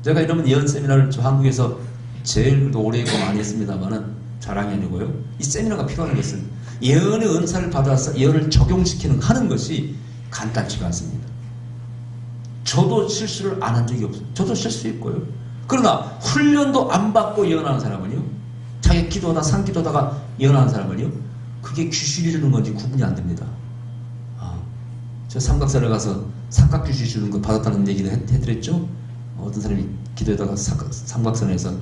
제가 이러면 예언 세미나를 저 한국에서 제일 오래 있고 많이 했습니다만은 자랑이 아니고요. 이 세미나가 필요한 것은 예언의 은사를 받아서 예언을 적용시키는 하는 것이 간단치가 않습니다. 저도 실수를 안 한 적이 없어요. 저도 실수했고요. 그러나 훈련도 안 받고 예언하는 사람은요, 자기 기도하다 상기도다가 예언하는 사람은요, 그게 귀신이 주는 건지 구분이 안 됩니다. 저 삼각산에 가서 삼각귀신이 주는 거 받았다는 얘기를 해드렸죠. 어떤 사람이 기도하다가 삼각산에서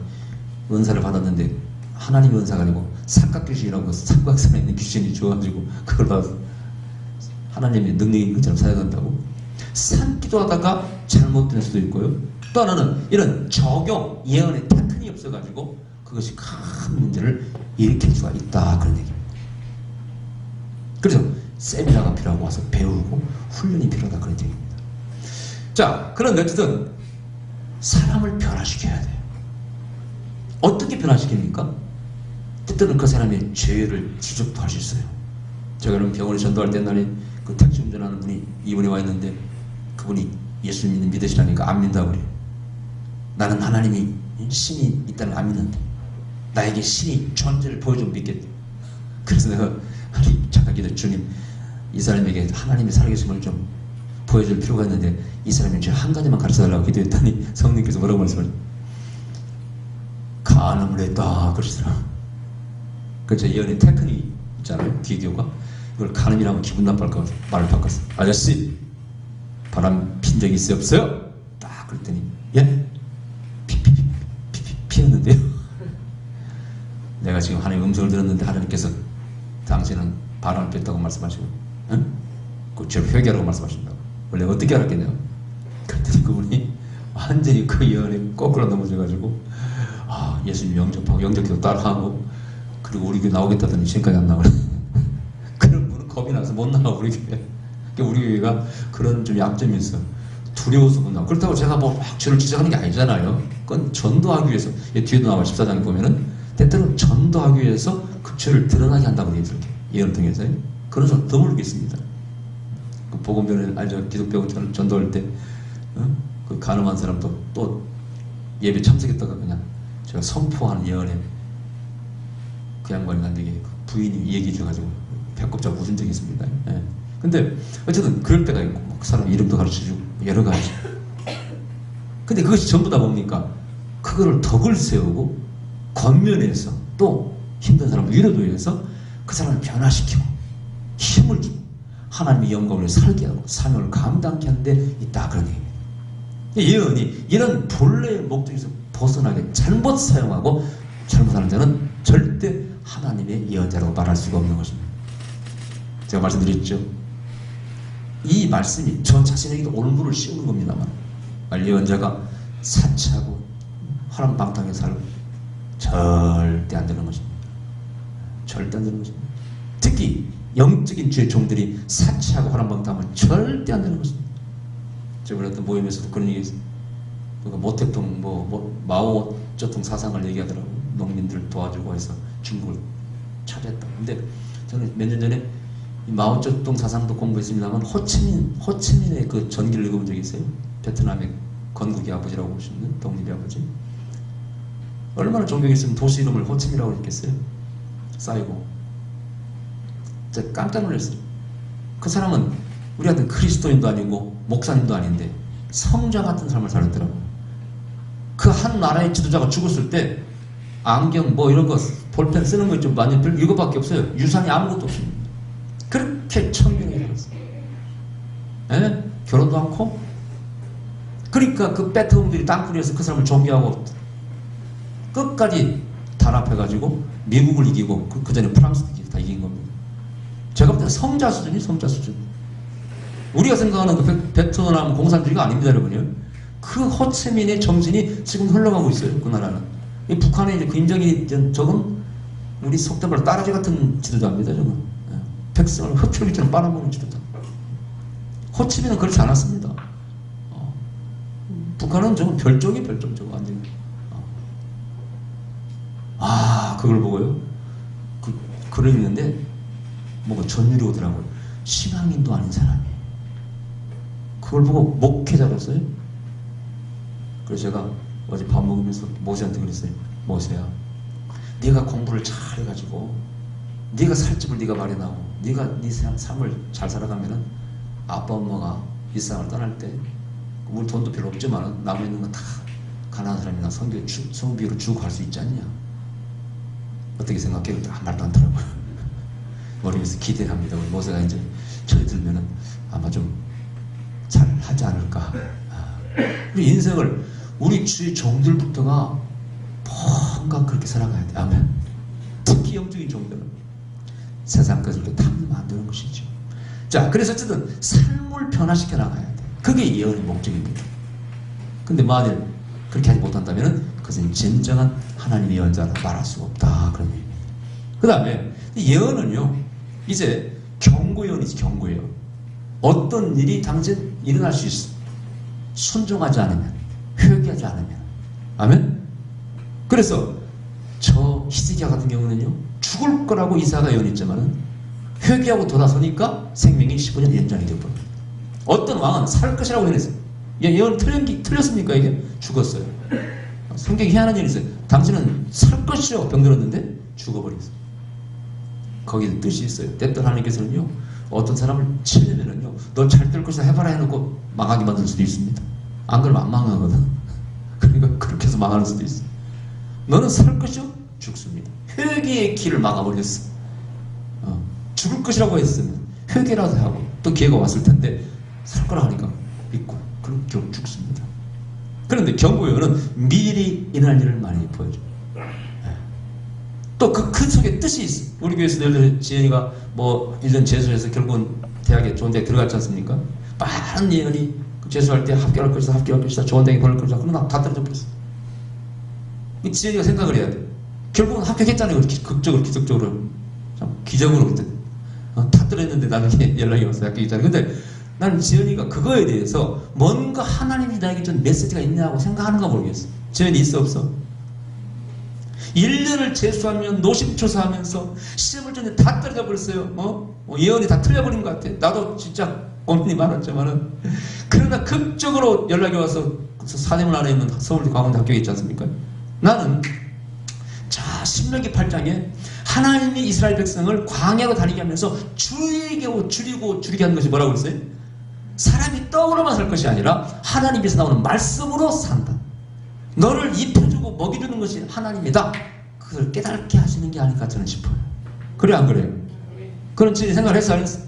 은사를 받았는데 하나님의 은사가 아니고 삼각귀신이라고 삼각산에 있는 귀신이 주어가지고 그걸 받아서 하나님의 능력이 있는 것처럼 사용한다고. 산기도하다가 잘못될 수도 있고요. 또 하나는 이런 적용, 예언의 테크닉이 없어가지고 그것이 큰 문제를 일으킬 수가 있다, 그런 얘기입니다. 그래서 세미나가 필요하고 와서 배우고 훈련이 필요하다, 그런 얘기입니다. 자, 그런데 어쨌든 사람을 변화시켜야 돼요. 어떻게 변화시킵니까? 때때로는 그 사람의 죄를 지적도 할 수 있어요. 제가 그럼 병원에 전도할 때 날에 그 택시 운전하는 분이 이분이 와 있는데 그분이 예수 믿으시라니까 안 믿는다고 그래요. 나는 하나님이 신이 있다는 걸 안 믿는데 나에게 신이 존재를 보여주면 믿겠대. 그래서 내가 잠깐 기도, 주님, 이 사람에게 하나님의 살아계심을 좀 보여줄 필요가 있는데 이 사람이 저 한 가지만 가르쳐달라고 기도했더니 성령께서 뭐라고 말씀하셨어요? 간음을 했다 그러시더라. 그래서 예언의 테크닉 있잖아요, 기교가. 이걸 간음이라면 기분 나빠할까 봐 말을 바꿨어. 아저씨, 바람 핀 적이 있어요, 없어요? 딱 그랬더니 예? 피했는데요. 내가 지금 하나님의 음성을 들었는데 하나님께서 당신은 바람을 폈다고 말씀하시고, 응? 그 죄를 회개하라고 말씀하신다고. 원래 어떻게 알았겠냐고. 그랬더니 그분이 완전히 그 예언에 거꾸로 넘어져가지고, 아, 예수님 영접하고 영접기도 따라하고, 그리고 우리 교회 나오겠다더니 지금까지 안 나오네. 그런 분은 겁이 나서 못 나가고, 우리 교회. 우리 교회가 그런 좀 약점이 있어. 두려워서 못 나오고. 그렇다고 제가 뭐 막 죄를 지적하는 게 아니잖아요. 그건 전도하기 위해서. 뒤에도 나와 14장에 보면은 때때로 전도하기 위해서 그 죄를 드러나게 한다고 되어 있어요. 예언을 통해서요. 그런 사람 드물게 있습니다. 그 복음전에 알죠? 기독교 전도할 때, 그 간음한 사람도 또 예배 참석했다가 그냥 제가 선포하는 예언에 그 양반이 나한테 부인이 얘기해 줘가지고 배꼽 잡고 웃은 적이 있습니다. 예. 근데 어쨌든 그럴 때가 있고, 그 사람 이름도 가르쳐주고 여러 가지. 근데 그것이 전부 다 뭡니까? 그거를 덕을 세우고 권면해서 또 힘든 사람을 위로도 해서 그 사람을 변화시키고 힘을 주고 하나님의 영광을 살게 하고 사명을 감당케 하는 데 있다, 그런 얘기입니다. 예언이 이런 본래의 목적에서 벗어나게 잘못 사용하고 잘못하는 자는 절대 하나님의 예언자라고 말할 수가 없는 것입니다. 제가 말씀드렸죠. 이 말씀이 저 자신에게도 올무를 씌우는 겁니다만, 예언자가 사치하고 화랑방탕하게 살고 절대 안 되는 것입니다. 절대 안 되는 것입니다. 특히 영적인 주의 종들이 사치하고 화랑방탕하면 절대 안 되는 것입니다. 제가 어떤 모임에서도 그런 얘기 했어요. 모택동 마오쩌둥 사상을 얘기하더라고요. 농민들 도와주고 해서 중국을 차지했다. 근데 저는 몇 년 전에 마오쩌둥 사상도 공부했습니다만 호치민의 그 전기를 읽어본 적이 있어요. 베트남의 건국의 아버지라고 보시는 독립의 아버지. 얼마나 존경이 있으면 도시 이름을 호치민이라고 했겠어요. 쌓이고. 제가 깜짝 놀랐어요. 그 사람은 우리한테 그리스도인도 아니고 목사님도 아닌데 성자 같은 삶을 살았더라고요. 그 한 나라의 지도자가 죽었을 때 안경 이런 거 볼펜 쓰는 거 좀 많이 이거밖에 없어요. 유산이 아무것도 없습니다. 그렇게 청명히 살았어요. 예? 결혼도 않고. 그러니까 그 베트남들이 땅굴에서 그 사람을 존경하고 끝까지 단합해가지고 미국을 이기고 그 전에 프랑스도 다 이긴 겁니다. 제가 볼 때 성자 수준이 성자 수준. 우리가 생각하는 그 베트남 공산주의가 아닙니다, 여러분요. 그 호치민의 정신이 지금 흘러가고 있어요, 그 나라는. 이 북한의 이제 그 임정이 저건 우리 속된 말로 따라지 같은 지도자입니다, 저건. 백성을 흡혈귀처럼 빨아먹는 지도자. 호치민은 그렇지 않았습니다. 북한은 저건 별종이 별종, 저거 완전히. 그걸 보고요. 글을 읽는데 뭔가 전율이 오더라고요. 신앙인도 아닌 사람이. 그걸 보고 목회자로서요. 그래서 제가 어제 밥 먹으면서 모세한테 그랬어요. 모세야, 네가 공부를 잘 해가지고 네가 살 집을 네가 마련하고 네가 네 삶을 잘 살아가면은 아빠 엄마가 이 세상을 떠날 때 우리 돈도 별로 없지만 남아있는 거 다 가난한 사람이나 성비로 주고 갈 수 있지 않냐. 어떻게 생각해요? 아무 말도 안 더라고요. 머리에서 기대를 합니다. 우리 모세가 이제 철이 들면은 아마 좀 잘 하지 않을까. 우리 인생을 우리 주의 종들부터가 뭔가 그렇게 살아가야 돼. 아멘. 특히 영적인 종들은 세상 것을 탐내면 안 되는 것이죠. 자, 그래서 어쨌든 삶을 변화시켜 나가야 돼. 그게 예언의 목적입니다. 근데 만일 그렇게 하지 못한다면 그것은 진정한 하나님의 예언자라 말할 수가 없다. 그런 얘기입니다. 그 다음에 예언은요, 이제 경고예언이지, 경고예언. 어떤 일이 당장 일어날 수 있어. 순종하지 않으면, 회개하지 않으면. 아멘? 그래서 저 히스기야 같은 경우는요, 죽을 거라고 이사야가 예언했지만은 회개하고 돌아서니까 생명이 15년 연장이 되어버려요. 어떤 왕은 살 것이라고 예언했어요. 예언 틀렸습니까? 이게 죽었어요. 성경에 희한한 일이 있어요. 당신은 살 것이라고 병들었는데 죽어버렸어요. 거기에 뜻이 있어요. 때때로 하나님께서는요, 어떤 사람을 치려면은요, 너 잘 될 것이다 해봐라 해놓고 망하게 만들 수도 있습니다. 안 그러면 안 망하거든. 그러니까 그렇게 해서 망하는 수도 있어. 너는 살 것이요? 죽습니다. 회개의 길을 막아버렸어. 죽을 것이라고 했으면 회개라도 하고 또 기회가 왔을 텐데 살 거라 하니까 믿고 그럼 결국 죽습니다. 그런데 경고예언은 미리 일어날 일을 많이 보여줘요. 또 그 속에 뜻이 있어. 우리 교회에서 예를 들어 지연이가 뭐 1년 재수해서 결국은 대학에 좋은 대학 들어갔지 않습니까? 많은 예언이 재수할 때 합격할 것이다, 좋은 대학에 보낼 것이다. 그러면 다 떨어져 버렸어. 지연이가 생각을 해야 돼. 결국은 합격했잖아요. 극적으로, 기적적으로. 참 기적으로 그때. 다 떨어졌는데 나중에 연락이 왔어요. 합격했잖아요. 근데 나는 지연이가 그거에 대해서 뭔가 하나님이 나에게 준 메시지가 있냐고 생각하는가 모르겠어. 지연이 있어, 없어? 1년을 재수하면 노심초사하면서 시험을 전에 다 떨어져 버렸어요. 예언이 다 틀려버린 것 같아. 나도 진짜 고민이 많았지만은. 그러나 극적으로 연락이 와서 사대문 안에 있는 서울대 광운대 학교에 있지 않습니까? 나는 자 신명기 8장에 하나님이 이스라엘 백성을 광야로 다니게 하면서 줄이게 하는 것이 뭐라고 그랬어요? 사람이 떡으로만 살 것이 아니라 하나님께서 나오는 말씀으로 산다. 너를 입혀주고 먹여주는 것이 하나님이다. 그걸 깨닫게 하시는 게 아닐까 저는 싶어요. 그래 안 그래요? 그런 생각을 했어 안 했어?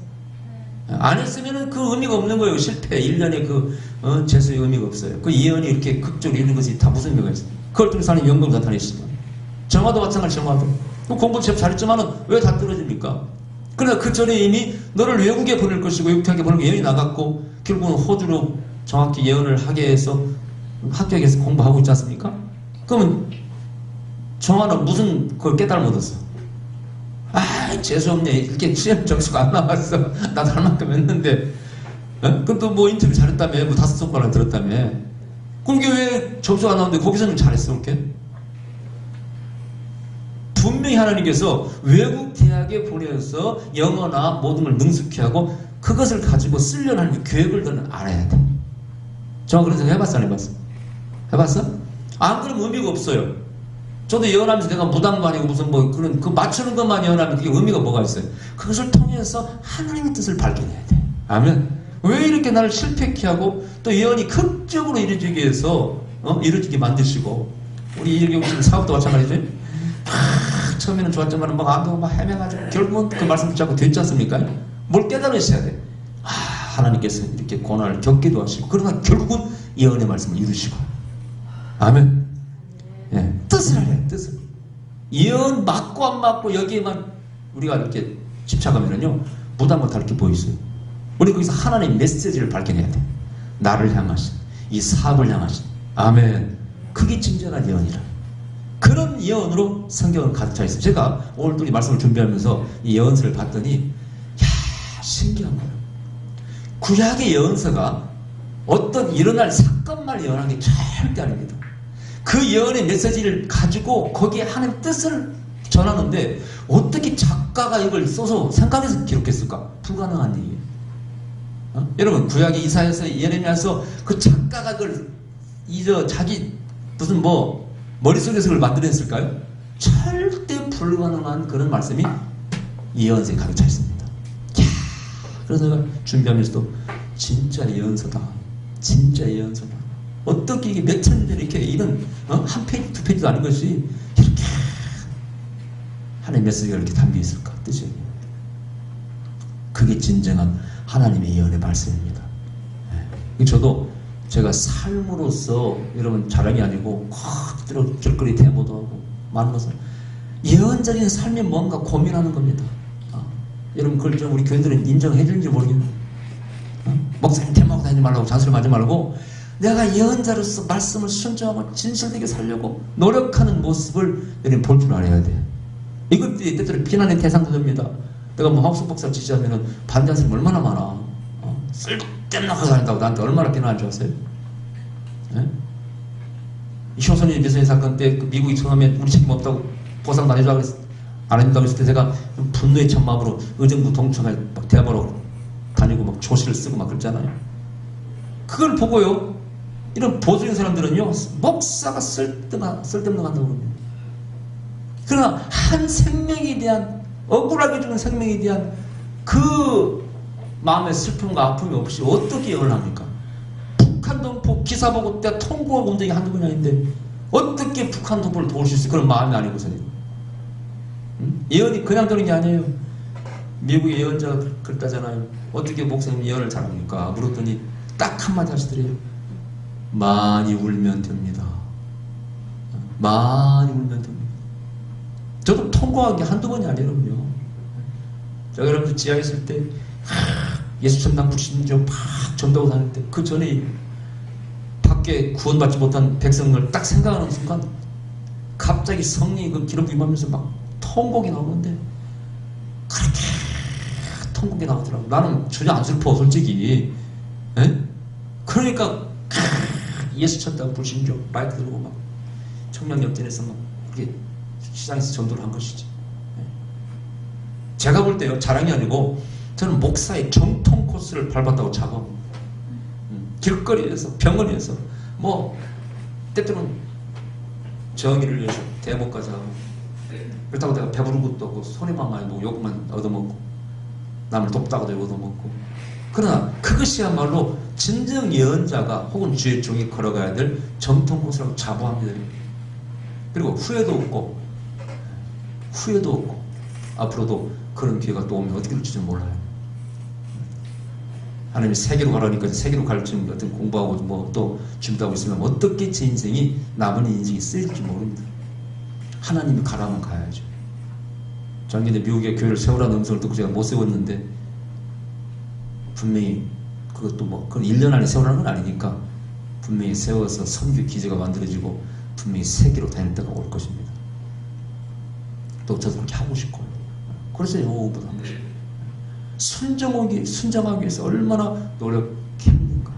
안 했으면 그 의미가 없는 거예요. 실패 1년의 재수의 의미가 없어요. 그 예언이 이렇게 극적으로 있는 것이 다 무슨 의미가 있어요? 그걸 통해서 하나님 연금 나타내시지만 정화도 마찬가지. 정화도 공부 잘했지만은 왜 다 떨어집니까? 그러나 그 전에 이미 너를 외국에 보낼 것이고 육태하게 보낼 예언이 나갔고 결국은 호주로 정확히 예언을 하게 해서 합격해서 공부하고 있지 않습니까? 그러면 정화는 무슨 그걸 깨달음 얻었어? 재수없네. 이렇게 시험 점수가 안 나왔어. 나도 할 만큼 했는데. 그것도 뭐 인터뷰 잘했다며. 뭐 5손가락 들었다며. 그게 왜 점수가 안 나오는데 거기서는 잘했어, 이렇게? 분명히 하나님께서 외국 대학에 보내서 영어나 모든 걸 능숙히 하고 그것을 가지고 쓰려는 하나님의 계획을 너는 알아야 돼. 저 그런 생각 해봤어, 안 해봤어? 해봤어? 안 그러면 의미가 없어요. 저도 예언하면서 내가 무당도 아니고 무슨 뭐 그런 그 맞추는 것만 예언하면 그게 의미가 뭐가 있어요? 그것을 통해서 하나님의 뜻을 발견해야 돼. 아멘. 왜 이렇게 나를 실패케 하고 또 예언이 극적으로 이루어지기 위해서 이루어지게 만드시고 우리 이렇게 지금 사업도 마찬가지죠. 처음에는 좋았지만 막 안 되고 막 헤매가지고 결국은 그 말씀 붙잡고 됐지 않습니까? 뭘 깨달으셔야 돼. 하나님께서 이렇게 고난을 겪기도 하시고 그러나 결국은 예언의 말씀을 이루시고. 아멘. 예, 뜻을 알아요. 뜻을. 예언 맞고 안 맞고 여기에만 우리가 이렇게 집착하면은요 무당 못할 게 보이세요. 우리 거기서 하나님의 메시지를 발견해야 돼. 나를 향하신 이 사업을 향하신. 아멘. 그게 진정한 예언이라. 그런 예언으로 성경은 가득 차 있어요. 제가 오늘 이 말씀을 준비하면서 이 예언서를 봤더니 신기한 거예요. 구약의 예언서가 어떤 일어날 사건만 예언한 게 절대 아닙니다. 그 예언의 메시지를 가지고 거기에 하나님의 뜻을 전하는데 어떻게 작가가 이걸 써서 생각해서 기록했을까? 불가능한 얘기예요. 여러분 구약의 이사야서 예레미야서 그 작가가 그걸 자기 무슨 뭐 머릿속에서 그걸 만들어냈을까요? 절대 불가능한 그런 말씀이 예언서에 가득 차 있습니다. 그래서 내가 준비하면서도 진짜 예언서다. 진짜 예언서다. 어떻게 이게 몇 천 년 이렇게 이런 한 페이지 두 페이지도 아닌 것이 이렇게 하나님의 메시지가 이렇게 담겨 있을까? 뜻이. 그게 진정한 하나님의 예언의 말씀입니다. 저도 제가 삶으로서 여러분 자랑이 아니고 길거리 데모도 하고 많은 것을 예언적인 삶이 뭔가 고민하는 겁니다. 여러분 그걸 좀 우리 교인들은 인정해 주는지 모르겠네. 목사님 대먹고 다니지 말라고 잔소리 하지 말고 내가 예언자로서 말씀을 순종하고 진실되게 살려고 노력하는 모습을 여러분 볼 줄 알아야 돼. 이것들이 때때로 비난의 대상도 됩니다. 내가 뭐 하우스 목사 지지하면은 반대하는 사람이 얼마나 많아. 쓸데없는 거 다닌다고 나한테 얼마나 비난할 줄 아세요? 예? 효선이 미선의 사건 때 그 미국이 처음에 우리 책임 없다고 보상 안 해주라고 안 해준다고 했을 때 제가 분노의 첫 마음으로 의정부 동청회 막 대화로 다니고 막 조시를 쓰고 막 그랬잖아요. 그걸 보고요, 이런 보수적인 사람들은요, 목사가 쓸데없는 거 한다고 그럽니다. 그러나 한 생명에 대한, 억울하게 죽은 생명에 대한 그 마음의 슬픔과 아픔이 없이 어떻게 예언을 합니까? 북한 동포 기사 보고 내가 통보하고 온 적이 한두 번이 아닌데 어떻게 북한 동포를 도울 수 있어요? 그런 마음이 아니고서는. 예언이 그냥 되는 게 아니에요. 미국의 예언자가 그랬다잖아요. 어떻게 목사님 예언을 잘합니까? 물었더니 딱 한마디 하시더래요. 많이 울면 됩니다. 많이 울면 됩니다. 저도 통과한 게 한두 번이 아니거든요. 제가 여러분들 지하에 있을 때 예수 전당 불신조 막 전도하고 다닐 때 그 전에 밖에 구원받지 못한 백성을 딱 생각하는 순간 갑자기 성령이 그 기록 임하면서 막 통곡이 나오는데 그렇게 통곡이 나오더라고. 나는 전혀 안 슬퍼 솔직히. 에? 그러니까 예수 전당 불신조 마이크 들고 막 청량역전에서 막 그렇게 시장에서 전도를 한 것이지. 제가 볼 때요, 자랑이 아니고 저는 목사의 정통 코스를 밟았다고 자부합니다. 길거리에서, 병원에서, 뭐 때때로는 정의를 위해서 대목까지 하고, 그렇다고 내가 배부른 것도 없고 손해만 많이 보고 욕만 얻어먹고 남을 돕다가도 얻어먹고. 그러나 그것이야말로 진정 예언자가 혹은 주의 종이 걸어가야 될 정통 코스라고 자부합니다. 그리고 후회도 없고 앞으로도 그런 기회가 또 오면 어떻게 될지 몰라요. 하나님이 세계로 가라니까 세계로 갈 줄 어떤 공부하고 뭐 또 준비하고 있으면 어떻게 제 인생이 남은 인생이 쓰일지 모릅니다. 하나님이 가라면 가야죠. 작년에 미국에 교회를 세우라는 음성을 듣고 제가 못 세웠는데 분명히 그것도 뭐 그건 1년 안에 세우라는 건 아니니까 분명히 세워서 선교 기지가 만들어지고 분명히 세계로 다닐 때가 올 것입니다. 또 저도 그렇게 하고 싶고요. 그래서 영어공부도 한 것입니다. 순정하기 위해서 얼마나 노력했는가.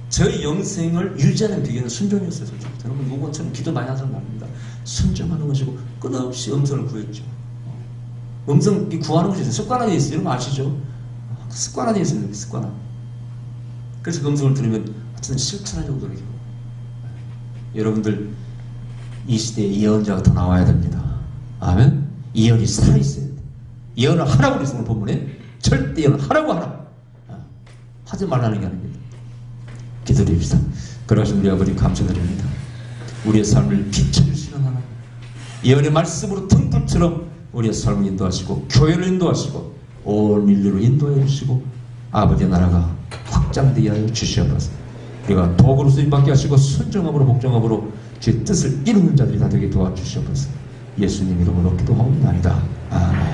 저희 영생을 유지하는 비결은 순종이었어요. 솔직히. 여러분 누구처럼 기도 많이 하는 사람 아닙니다. 순종하는 것이고 끊임없이 음성을 구했죠. 음성 구하는 것이 습관화되어 있어요. 여러분 아시죠? 습관화되어 있어요. 습관화. 그래서 그 음성을 들으면 어쨌든 실천하려고 노력해요. 여러분들 이 시대에 예언자가 더 나와야 됩니다. 아멘? 예언이 살아있어야 돼. 예언을 하라고 그랬어. 오늘 본문에 절대 예언을 하라고 하라. 하지 말라는 게 아닙니다. 기도드립시다. 그러신 우리 아버지 감사드립니다. 우리의 삶을 비춰주시는 하나님, 예언의 말씀으로 등불처럼 우리의 삶을 인도하시고 교회를 인도하시고 온 인류를 인도해 주시고 아버지의 나라가 확장되게 하여 주시옵소서. 우리가 도구로 쓰임받게 하시고 순종함으로 복종함으로 주의 뜻을 이루는 자들이 다 되게 도와주시옵소서. 예수님 이름으로 기도하옵나이다. 아멘.